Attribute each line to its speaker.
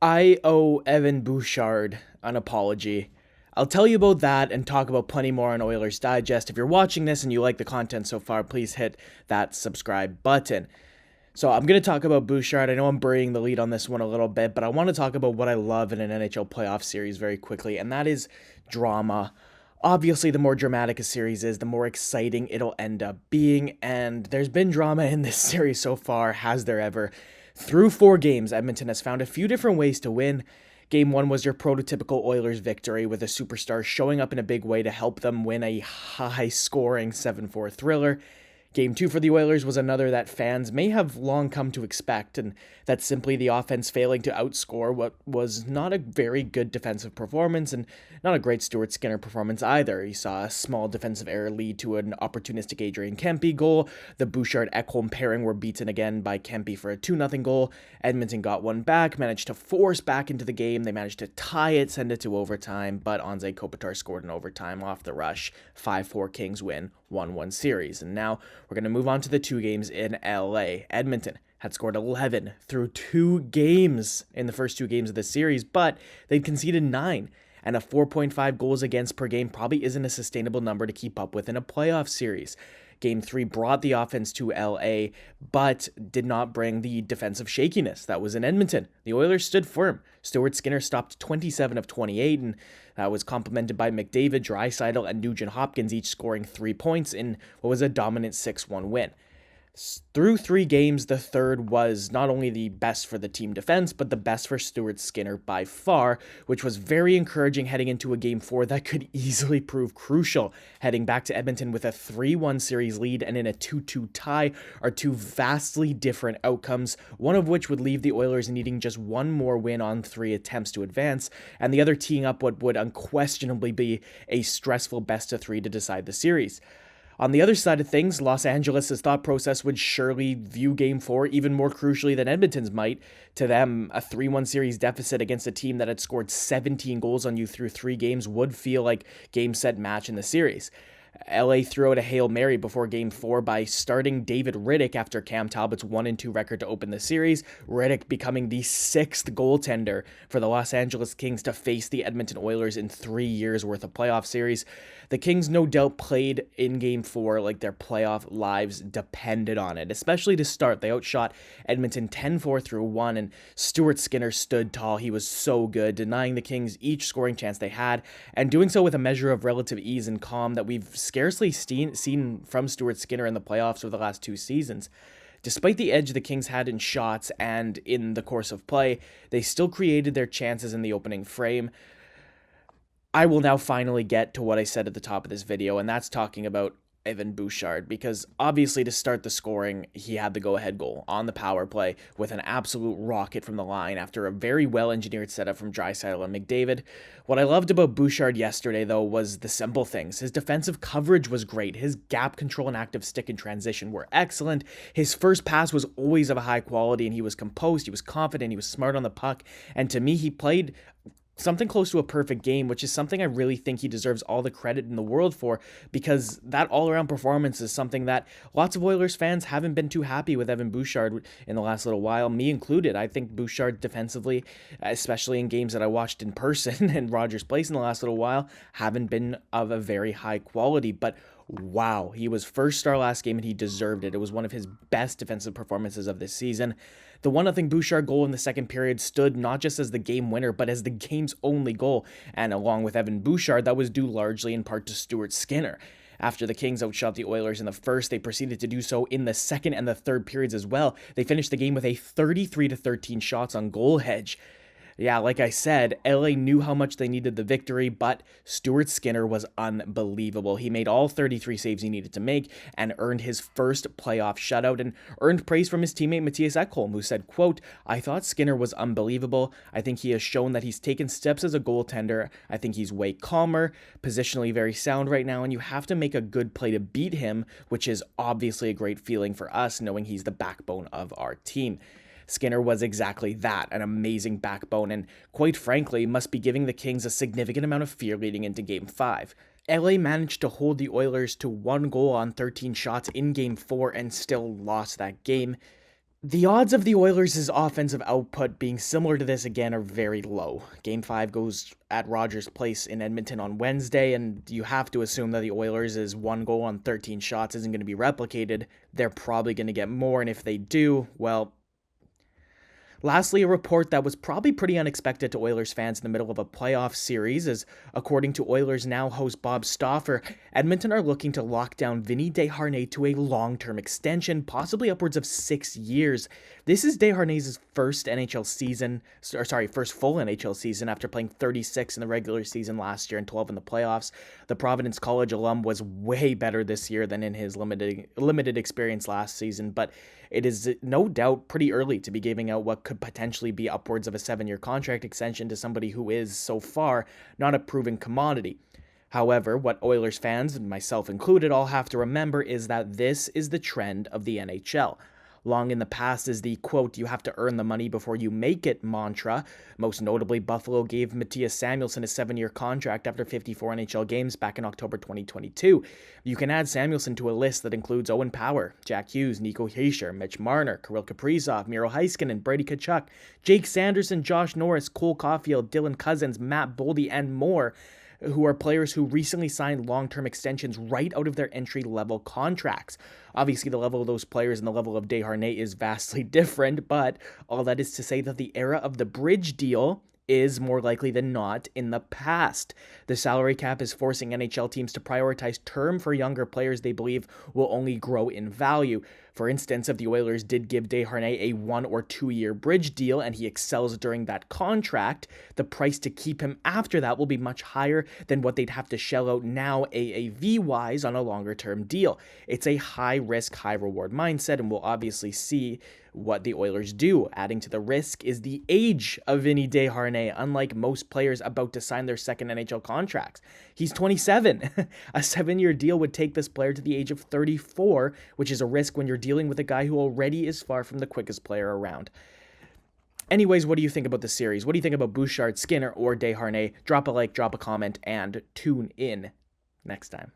Speaker 1: I owe Evan Bouchard an apology. I'll tell you about that and talk about plenty more on Oilers Digest. If you're watching this and you like the content so far, please hit that subscribe button. So I'm going to talk about Bouchard. I know I'm burying the lead on this one a little bit, but I want to talk about what I love in an NHL playoff series very quickly, and that is drama. Obviously, the more dramatic a series is, the more exciting it'll end up being, and there's been drama in this series so far, has there ever? Through 4 games, Edmonton has found a few different ways to win. Game 1 was your prototypical Oilers victory, with a superstar showing up in a big way to help them win a high-scoring 7-4 thriller. Game 2 for the Oilers was another that fans may have long come to expect, and that's simply the offense failing to outscore what was not a very good defensive performance, and not a great Stuart Skinner performance either. You saw a small defensive error lead to an opportunistic Adrian Kempe goal. The Bouchard-Ekholm pairing were beaten again by Kempe for a 2-0 goal. Edmonton got one back, managed to force back into the game. They managed to tie it, send it to overtime, but Anze Kopitar scored in overtime off the rush. 5-4 Kings win, 1-1 series. And now we're going to move on to the 2 games in LA. Edmonton had scored 11 through 2 games in the first 2 games of the series, but they'd conceded 9. And a 4.5 goals against per game probably isn't a sustainable number to keep up with in a playoff series. Game 3 brought the offense to LA, but did not bring the defensive shakiness that was in Edmonton. The Oilers stood firm. Stuart Skinner stopped 27 of 28, and that was complemented by McDavid, Draisaitl, and Nugent-Hopkins, each scoring 3 points in what was a dominant 6-1 win. Through 3 games, the third was not only the best for the team defense, but the best for Stuart Skinner by far, which was very encouraging heading into a Game 4 that could easily prove crucial. Heading back to Edmonton with a 3-1 series lead and in a 2-2 tie are 2 vastly different outcomes, one of which would leave the Oilers needing just 1 more win on 3 attempts to advance, and the other teeing up what would unquestionably be a stressful best-of-3 to decide the series. On the other side of things, Los Angeles' thought process would surely view Game 4 even more crucially than Edmonton's might. To them, a 3-1 series deficit against a team that had scored 17 goals on you through 3 games would feel like game, set, match in the series. LA threw out a Hail Mary before Game 4 by starting David Rittich after Cam Talbot's 1-2 record to open the series, Rittich becoming the 6th goaltender for the Los Angeles Kings to face the Edmonton Oilers in 3 years' worth of playoff series. The Kings no doubt played in Game 4 like their playoff lives depended on it, especially to start. They outshot Edmonton 10-4 through 1, and Stuart Skinner stood tall. He was so good, denying the Kings each scoring chance they had, and doing so with a measure of relative ease and calm that we've scarcely seen from Stuart Skinner in the playoffs over the last 2 seasons. Despite the edge the Kings had in shots and in the course of play, they still created their chances in the opening frame. I will now finally get to what I said at the top of this video, and that's talking about Evan Bouchard, because obviously to start the scoring, he had the go-ahead goal on the power play with an absolute rocket from the line after a very well-engineered setup from Draisaitl and McDavid. What I loved about Bouchard yesterday, though, was the simple things. His defensive coverage was great. His gap control and active stick in transition were excellent. His first pass was always of a high quality, and he was composed, he was confident, he was smart on the puck, and to me, he played something close to a perfect game, which is something I really think he deserves all the credit in the world for, because that all-around performance is something that lots of Oilers fans haven't been too happy with Evan Bouchard in the last little while, me included. I think Bouchard defensively, especially in games that I watched in person in Rogers Place in the last little while, haven't been of a very high quality, but wow, he was first star last game and he deserved it. It was one of his best defensive performances of this season. The 1-0 Bouchard goal in the second period stood not just as the game winner, but as the game's only goal, and along with Evan Bouchard, that was due largely in part to Stuart Skinner. After the Kings outshot the Oilers in the first, they proceeded to do so in the second and the third periods as well. They finished the game with a 33-13 shots on goal hedge. Yeah, like I said, LA knew how much they needed the victory, but Stuart Skinner was unbelievable. He made all 33 saves he needed to make and earned his first playoff shutout, and earned praise from his teammate Mattias Ekholm, who said, quote, "I thought Skinner was unbelievable. I think he has shown that he's taken steps as a goaltender. I think he's way calmer, positionally very sound right now, and you have to make a good play to beat him, which is obviously a great feeling for us, knowing he's the backbone of our team." Skinner was exactly that, an amazing backbone, and quite frankly, must be giving the Kings a significant amount of fear leading into Game 5. LA managed to hold the Oilers to 1 goal on 13 shots in Game 4 and still lost that game. The odds of the Oilers' offensive output being similar to this again are very low. Game 5 goes at Rogers Place in Edmonton on Wednesday, and you have to assume that the Oilers' 1 goal on 13 shots isn't going to be replicated. They're probably going to get more, and if they do, well, lastly, a report that was probably pretty unexpected to Oilers fans in the middle of a playoff series is, according to Oilers Now host Bob Stauffer, Edmonton are looking to lock down Vinnie Desharnais to a long-term extension, possibly upwards of 6 years. This is Desharnais' first first full NHL season after playing 36 in the regular season last year and 12 in the playoffs. The Providence College alum was way better this year than in his limited experience last season, but it is no doubt pretty early to be giving out what could potentially be upwards of a 7-year contract extension to somebody who is, so far, not a proven commodity. However, what Oilers fans, myself included, all have to remember is that this is the trend of the NHL. Long in the past is the, quote, you have to earn the money before you make it mantra. Most notably, Buffalo gave Mattias Samuelsson a 7-year contract after 54 NHL games back in October 2022. You can add Samuelsson to a list that includes Owen Power, Jack Hughes, Nico Hischier, Mitch Marner, Kirill Kaprizov, Miro Heiskanen, Brady Tkachuk, Jake Sanderson, Josh Norris, Cole Caulfield, Dylan Cousins, Matt Boldy, and more, who are players who recently signed long-term extensions right out of their entry-level contracts. Obviously, the level of those players and the level of Desharnais is vastly different, but all that is to say that the era of the bridge deal is more likely than not in the past. The salary cap is forcing NHL teams to prioritize term for younger players they believe will only grow in value. For instance, if the Oilers did give Desharnais a 1 or 2 year bridge deal and he excels during that contract, the price to keep him after that will be much higher than what they'd have to shell out now AAV-wise on a longer term deal. It's a high risk, high reward mindset, and we'll obviously see what the Oilers do. Adding to the risk is the age of Vinnie Desharnais, unlike most players about to sign their second NHL contracts. He's 27. A 7-year deal would take this player to the age of 34, which is a risk when you're dealing with a guy who already is far from the quickest player around. Anyways, what do you think about the series? What do you think about Bouchard, Skinner, or Desharnais? Drop a like, drop a comment, and tune in next time.